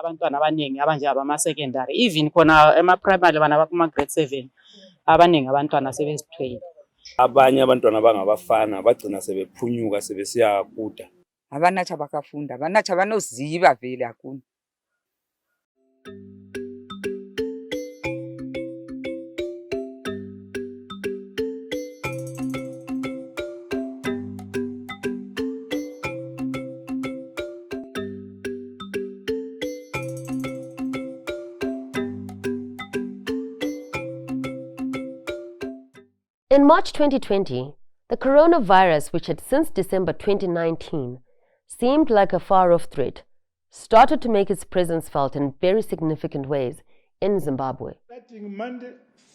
abantwana abaningi abanje abama-secondary, even khona ema-primary bana bakuma-grade 7 abaningi abantwana sebezithwele. Abanye abantwana bangabafana bagcina sebephunyuka sebesiya kuda. Abanathi abakafunda, abanathi abanoziva vele akuna. In March 2020, the coronavirus, which had since December 2019 seemed like a far-off threat, started to make its presence felt in very significant ways in Zimbabwe.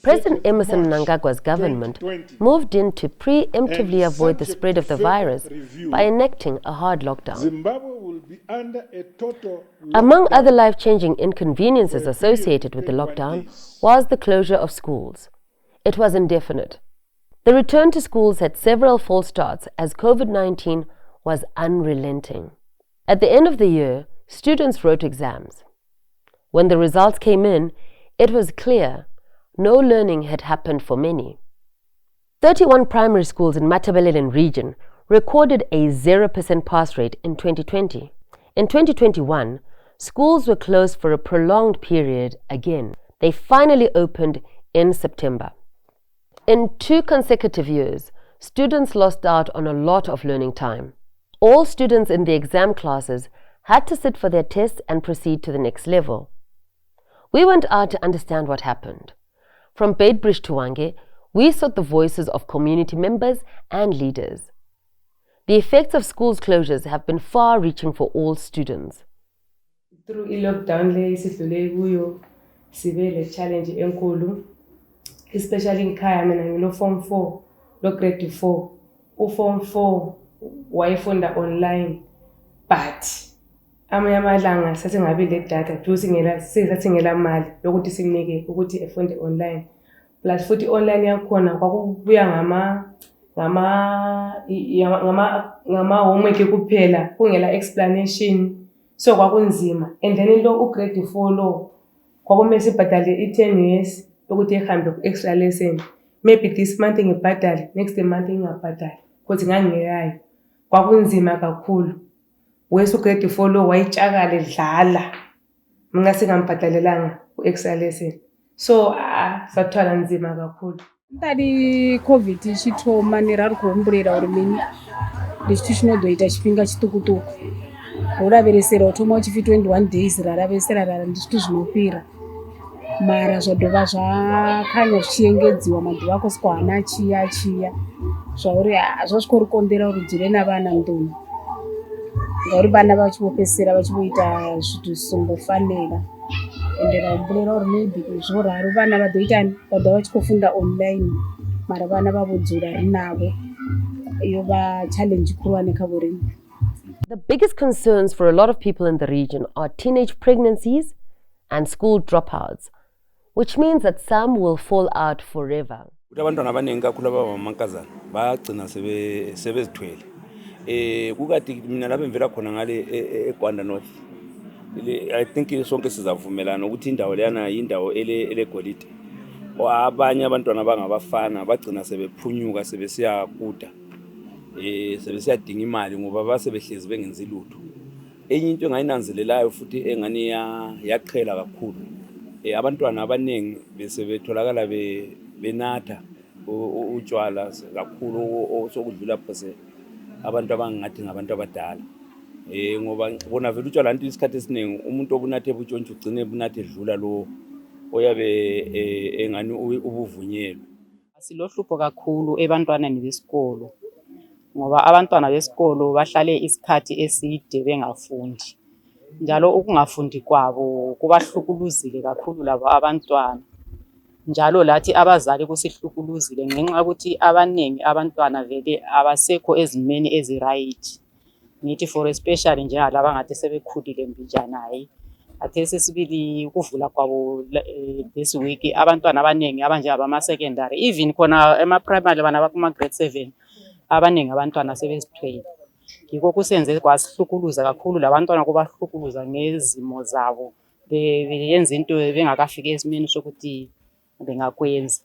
President Emerson Mnangagwa's government moved in to preemptively avoid the spread of the virus by enacting a hard lockdown. Zimbabwe will be under a total Among other life-changing inconveniences associated with the lockdown was the closure of schools. It was indefinite. The return to schools had several false starts as COVID-19 was unrelenting. At the end of the year, students wrote exams. When the results came in, it was clear no learning had happened for many. 31 primary schools in Matabeleland region recorded a 0% pass rate in 2020. In 2021, schools were closed for a prolonged period again. They finally opened in September. In 2 consecutive years, students lost out on a lot of learning time. All students in the exam classes had to sit for their tests and proceed to the next level. We went out to understand what happened. From Beitbridge to Wange, we sought the voices of community members and leaders. The effects of schools closures have been far-reaching for all students. Through lockdown, severe challenge enkulu, especially in Kaya, mina Form 4, grade 4, Form 4 wayefunda online, but amanye amalanga sasingabi le data singela mali yokuthi simnike ukuthi efunde online, plus futhi online yakhona kwakubuya ngama homework kuphela kungela explanation, so kwakunzima. And then lo grade 4 lo kwakumele sibhadale 10 years ukuthi ehambe ku extra lesson, maybe this month ngibhadale, next month ngingabhadali because ngangingekayo. Kwakunzima kakhulu. Wesu grade 4 lo wayitshakale dlala mina singambhadalelanga ku extra lesson, so sathwala nzima kakhulu. Ndari COVID ichithoma nerari kuomborera uri mini ndichiti chinozoita chipinga chitukutuku uraveresera utoma uchifi 21 days raravesera rara ndichiti zvinopira mara zvodova zvakanya zvichiengedziwa madhuva akoswa hana achiya zvauri zvasvikorikonzera rudzire navana ndoni ngauri vana vachivopesera vachivoita zvinhu zvisombofanira ende raomborera uri maybe zvoraro vana vadoitani vadha vachikofunda online mara vana vavodzura rinavo yova challenge kurwa nekavorini. The biggest concerns for a lot of people in the region are teenage pregnancies and school dropouts, which means that some will fall out forever. Abantwana abaningi kakhulu abamankazana bagcina sebezithwele. Kukathi mina lapha ngivela khona ngale eGwanda North. I think sonke sizavumelana ukuthi indawo leyana indawo elegolide. Abanye abantwana bangabafana bagcina sebephunyuka sebesiya kuda. Sebesiyadinga imali ngoba basebehlezi bengenzi lutho. Enye into engayinanzelelayo futhi engani yaqhela kakhulu. Abantwana abaningi besebetholakala benatha utshwala kakhulu sokudlula phose abantu abangathi ngabantu abadala. Ngoba bona vele utshwala anti isikhathi esiningi umuntu obunathe butshontshe ugcine bunathe edlula lo oyabe engani ubuvunyelwe. Silohlupho kakhulu ebantwaneni besikolo ngoba abantwana besikolo bahlale isikhathi eside bengafundi. Njalo ukungafundi kwabo kubahlukuluzile kakhulu labo abantwana. Njalo lathi abazali kusihlukuluzile ngenxa ukuthi abaningi abantwana vele abasekho ezimeni eziright. Ngithi for especially njengalaba ngathi sebekhulile mbijana hayi. Athe sesibili ukuvula kwabo this week abantwana abaningi abanje abama-secondary, even khona ema-primary bana bakuma-grade 7 abaningi abantwana sebezithwele. Yiko kusenze kwasihlukuluza kakhulu labantwana kubahlukuluza ngezimo zabo beyenza into bengakafiki esimeni sokuthi bengakwenza.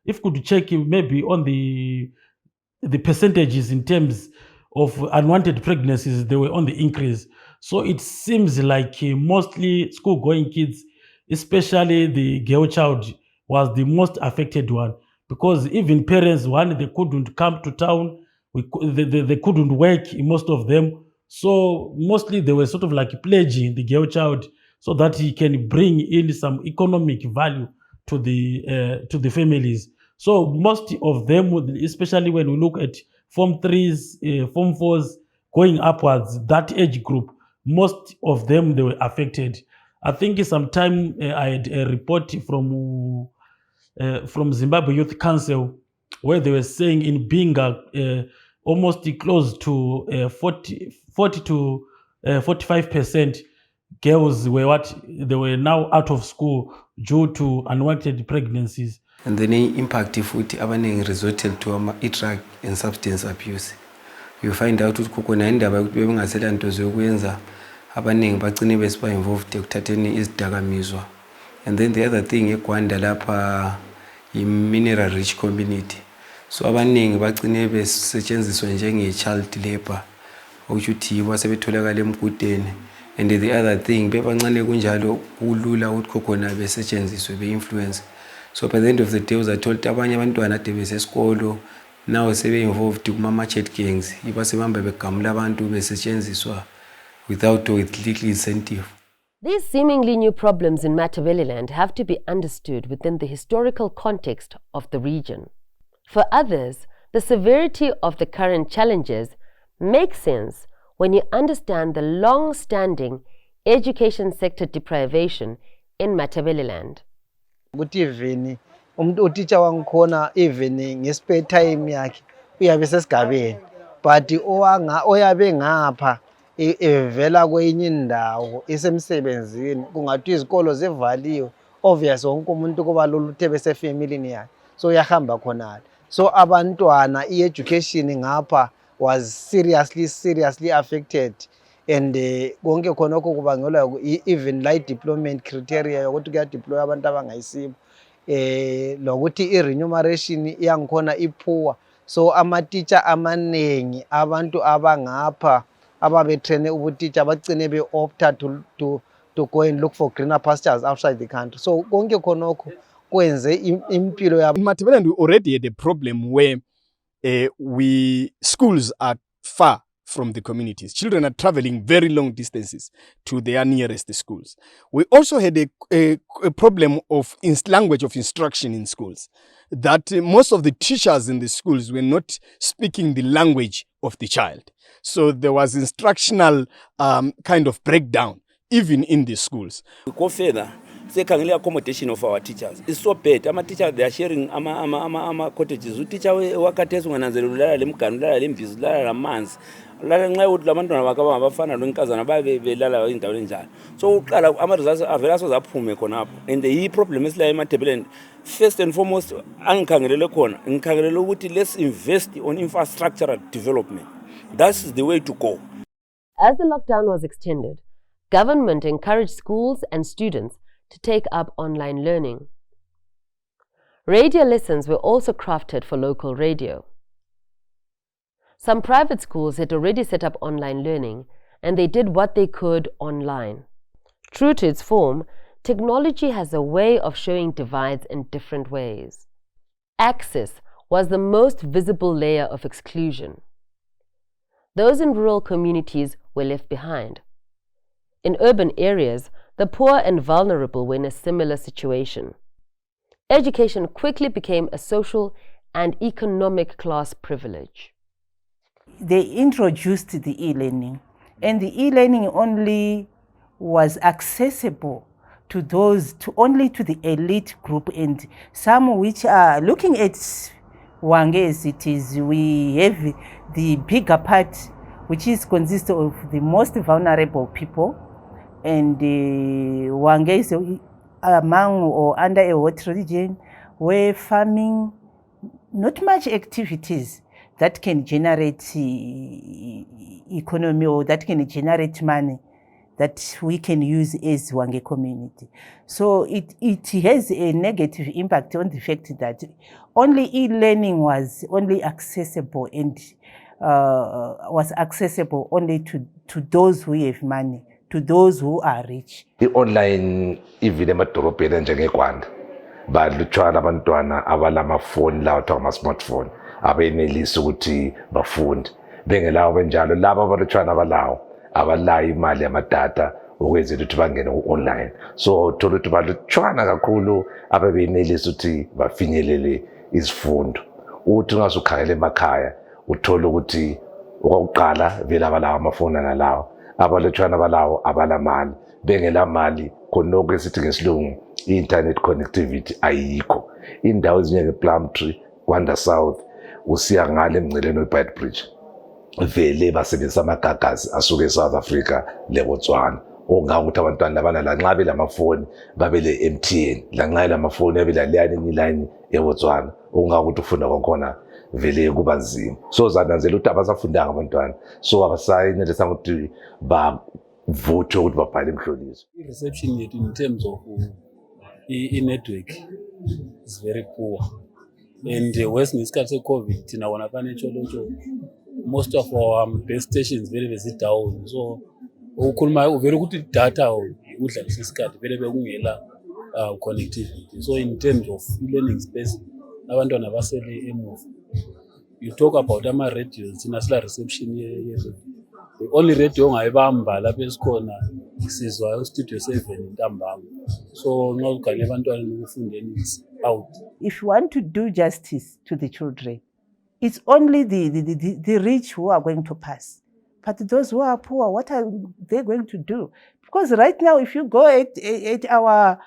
If could check maybe on the percentages in terms of unwanted pregnancies, they were on the increase. So it seems like mostly school-going kids, especially the girl child, was the most affected one, because even parents, one, they couldn't come to town, they couldn't work, most of them. So mostly they were sort of like pledging the girl child so that he can bring in some economic value to the families. So most of them, especially when we look at Form 3s, Form 4s, going upwards, that age group, most of them, they were affected. I think sometime I had a report from Zimbabwe Youth Council where they were saying in Binga, almost close to 40 to 45% girls were they were now out of school due to unwanted pregnancies. And then impact futhi abaningi resorted to i-drug and substance abuse. You find out ukuthi kukhona indaba yokuthi bebengasela nto zokwenza, abaningi bagcine besiba involved ekuthatheni izidakamizwa. And then the other thing eGwanda lapha i-mineral rich community. So abaningi bagcine besetshenziswa njenge-child labor, ukuthi basebetholakala emgudeni. And the other thing bebancane kunjalo kulula ukuthi kokhona besetshenziswe be-influence. So by the end of the day, I told abanye abantwana ade besesikolo now sebe involved kuma-market gangs, ibasebamba begamula abantu besetshenziswa without or with legal incentive. These seemingly new problems in Matabeleland have to be understood within the historical context of the region. For others, the severity of the current challenges makes sense when you understand the long-standing education sector deprivation in Matabeleland. Ukuthi even umuntu utitsha wangikhona even ngespare time yakhe uyabe sesigabeni, but oyabe ngapha evela kwenye indawo isemsebenzini kungathi izikolo zivaliwe, obvious wonke umuntu kuba loluthe bese family yakhe, so uyahamba khona. So abantwana i-education ngapha was seriously affected, and konke khonokho kubangelwa even light deployment criteria yokuthi kuya deploy abantu abangayisibo, lokuthi i-remuneration yangikhona iphuwa. So ama-teacher amanengi abantu abangapha ababetraine ubutitsha bagcine be-opta to go and look for greener pastures outside the country. So konke khonokho kwenze impilo yabo. In Matabeleland, we already had a problem where schools are far from the communities. Children are traveling very long distances to their nearest schools. We also had a problem of language of instruction in schools, that most of the teachers in the schools were not speaking the language of the child. So there was instructional kind of breakdown even in the schools. We go further. Secondly, accommodation of our teachers is so bad. Our teachers, they are sharing cottages. The teacher wakatesi wananzela ulala lemgani, ulala lembizi, ulala lamanzi. Ulala nxa ukuthi labantwana bakaba abafana lonkazana babe belala endaweni njalo. So uqala ama-results avela sozaphume khonapho. And the problem is la eMatabeleland. First and foremost, angikhangelele khona, ngikhangelele ukuthi let's invest on infrastructural development. That's the way to go. As the lockdown was extended, government encouraged schools and students to take up online learning. Radio lessons were also crafted for local radio. Some private schools had already set up online learning, and they did what they could online. True to its form, technology has a way of showing divides in different ways. Access was the most visible layer of exclusion. Those in rural communities were left behind. In urban areas, the poor and vulnerable were in a similar situation. Education quickly became a social and economic class privilege. They introduced the e-learning, and the e-learning only was accessible to those, only to the elite group, and some which are looking at Hwange cities. We have the bigger part, which consists of the most vulnerable people. And Hwange is among or under a hot region where farming, not much activities that can generate economy or that can generate money that we can use as Wange community. So it has a negative impact on the fact that only e-learning was only accessible and was accessible only to those who have money, to those who are rich. I-online ivile emadorobheni enjengeGwanda balutshwana abantwana abalamafoni lawa kuthiwa ama-smartphone abenelisi ukuthi bafunde. Bengelawo benjalo laba abalutshwana abalawo abalayo imali yamadata ukwenzela ukuthi bangene ku-online. So uthola ukuthi balutshwana kakhulu ababenelisi ukuthi bafinyelele izifundo. Uthi ungasukhangela emakhaya uthola ukuthi okokuqala vele abalawo amafoni nalawo abalutshwana balawo abalamali. Bengelamali khonokho esithi ngesilungu i-internet connectivity ayikho. Indawo ezinjenge-Plumtree, Gwanda South, usiya ngale emngceleni we-Beit Bridge vele basebenzisa amagagasi asuke eSouth Africa leBotswana. Ongakuthi abantwana labana lanxa belamafoni babele MTN, lanxa lamafoni abela leyani iline eBotswana. Ongakuthi ufunda kwakhona vele kuba nzima. So zananzela ukuthi abasafundanga abantwana, so abasayenelisa ukuthi bavuthe ukuthi babhale imhloliso. I-reception yethu in terms of i-network is very poor, and worse ngesikhathi se-COVID thina wona kanetsholotsho most of our base stations vele bezi-down. So ukukhuluma uvele ukuthi data udla lesi sikhathi vele bekungela connectivity. So in terms of e-learning space abantwana basele emuva. You talk about ama-radios, thina sila reception ye-radio. The only radio ongayibamba lapha esikhona sizwa uStudio 7 ntambama. So nxa ukhangela abantwana ukufundeni is out. If you want to do justice to the children, it's only the rich who are going to pass. But those who are poor, what are they going to do? Because right now, if you go at our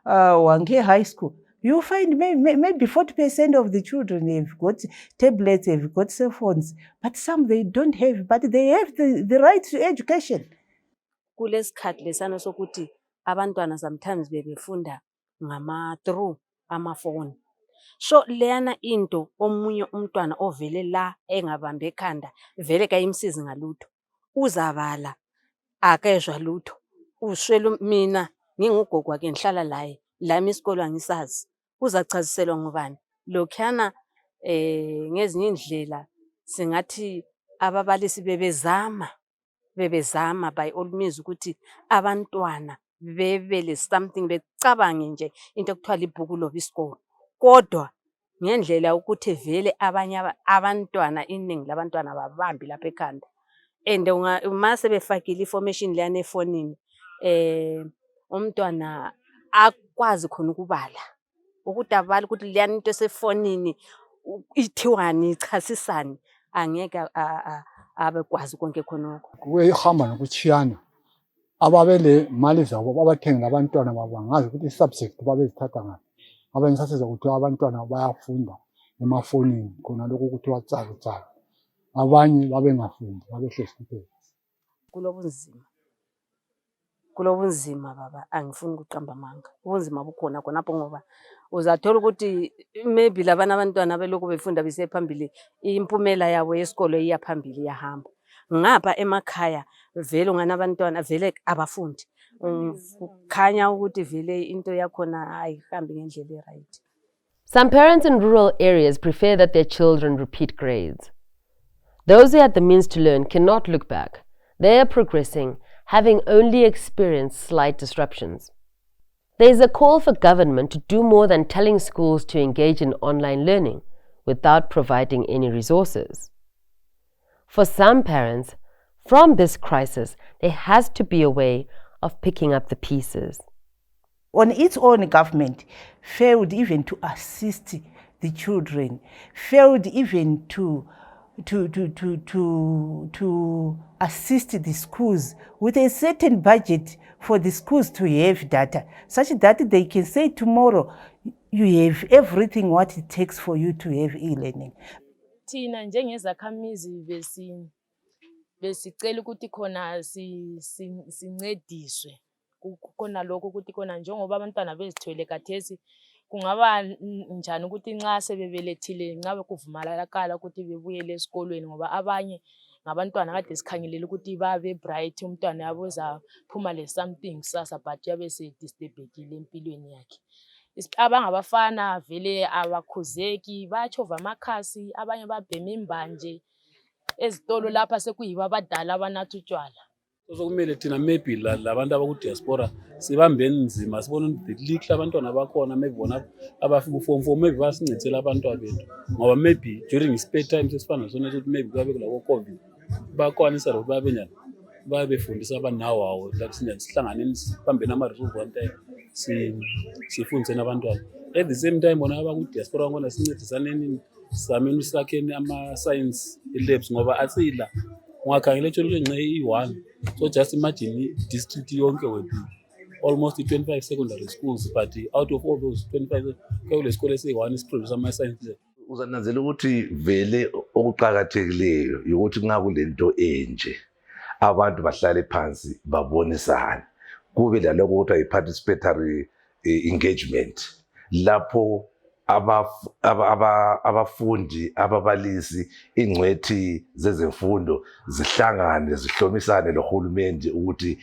Wange High School, you find maybe 40% of the children have got tablets, have got cell phones, but some they don't have, but they have the right to education. Kulesikhathi lesana sokuthi abantwana sometimes bebefunda through amafoni. So leyana into omunye umntwana ovele la engabambe ekhanda vele kayimsizi ngalutho. Uzabala akezwa lutho. Ushwela mina ngingugogo wakhe ngihlala laye, lami isikolo angisazi. Uzachaziselwa ngubani? Lokhana ngezinye indlela singathi ababalisi bebezama by all means ukuthi abantwana bebele something becabange nje into ekuthiwa libhuku loba isikolo. Kodwa ngendlela ukuthi vele abanye abantwana iningi labantwana babambi lapha ekhanda. And uma sebefakile information leyana efonini umntwana akwazi khona ukubala. Ukuthi abali ukuthi leyana into esefonini ithiwani ichasisani angeke abekwazi konke khonokho. Kuyehamba nokuchiyana. Ababele mali zabo babathengela abantwana babo ngazi ukuthi i-subject babezithatha ngaphi. Abanye sasizwa ukuthi abantwana bayafunda emafonini khona lokho kuthiwa tsaka. Abanye babengafundi babehlezi kuphela. Kulobunzima baba, angifuni ukuqamba amanga. Ubunzima bukhona khonapho ngoba uzathola ukuthi maybe labana abantwana belokhu befunda besephambili impumela yabo yesikolo iyaphambili iyahamba. Ngapha emakhaya vele ungana abantwana vele abafundi. Kukhanya ukuthi vele into yakhona ayihambi ngendlela right. Some parents in rural areas prefer that their children repeat grades. Those who had the means to learn cannot look back. They are progressing, having only experienced slight disruptions. There is a call for government to do more than telling schools to engage in online learning without providing any resources. For some parents, from this crisis, there has to be a way of picking up the pieces. On its own, government failed even to assist the children, failed even to assist the schools with a certain budget for the schools to have data, such that they can say tomorrow, you have everything what it takes for you to have e-learning. Thina njengezakhamizi besicela ukuthi khona sincediswe khona lokho ukuthi khona njengoba abantwana bezithwele kathesi kungaba njani ukuthi nxa sebebelethile ngabe kuvumalakala ukuthi bebuyele esikolweni ngoba abanye ngabantwana kade sikhangelele ukuthi babe bright, umntwana yabo ezaphuma le something kusasa, but yabe sedisturbekile empilweni yakhe. Abangabafana vele abakhuzeki, bayachova amakhasi, abanye babhema imbanje ezitolo lapha sekuyibo abadala abanatha utshwala. Sokumele thina maybe labantu abaku-diaspora sibambeni nzima sibone ukuthi lihle abantwana bakhona, maybe bona abaform 4 maybe basincedisele abantwana bethu, ngoba maybe during i-spare time sesifana sona ukuthi maybe kube kulabo COVID bakwanisa lokho babe njani babe befundisa abanawo that sihlanganeni sibambeni ama-resolve one time sifundiseni abantwana. At the same time bona abaku-diaspora ngona sincedisaneni sizameni usakheni ama-science labs ngoba asila ungakhangela etsholo nce i-1. So just imagine district yonke wethu almost 25 secondary schools, but out of all those 25 kule sikole esiyi-1 isiproduce ama-science lab. Uzananzela ukuthi vele okuqhakathekileyo ukuthi nxa kulento enje abantu bahlale phansi babonisane, kube laloko ukuthi yi-participatory engagement lapho abafundi, ababalisi, ingcwethi zezemfundo zihlangane zihlomisane lohulumende ukuthi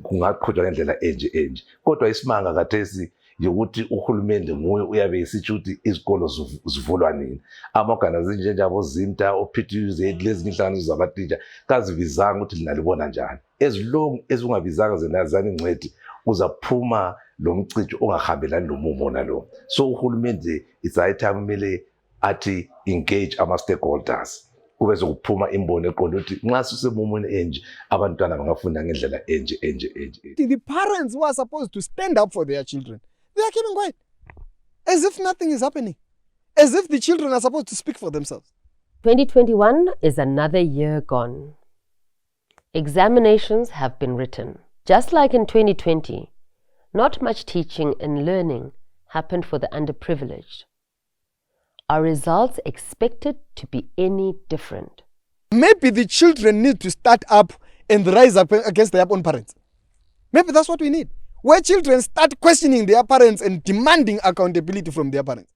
kungaqhutshwa ngendlela enje. Kodwa isimanga kathesi yokuthi uhulumende nguye uyabe esitsho ukuthi izikolo zivulwa nini. Ama-organization njenjabo Zimta, o-PTUZ, lezi inhlanganiso zabatitsha kazibizanga ukuthi linalibona njani. As long as ungabizanga zenazana ingcwethi uzaphuma lo mcijo ongahambelani nomumo nalo. So uhulumende it's high time kumele athi engage ama-stakeholders kube sokuphuma imbono eqonda ukuthi nxa sisemumweni enje abantwana bangafunda ngendlela enje. The parents who are supposed to stand up for their children, they are keeping quiet, as if nothing is happening, as if the children are supposed to speak for themselves. 2021 is another year gone. Examinations have been written. Just like in 2020, not much teaching and learning happened for the underprivileged. Are results expected to be any different? Maybe the children need to start up and rise up against their own parents. Maybe that's what we need, where children start questioning their parents and demanding accountability from their parents.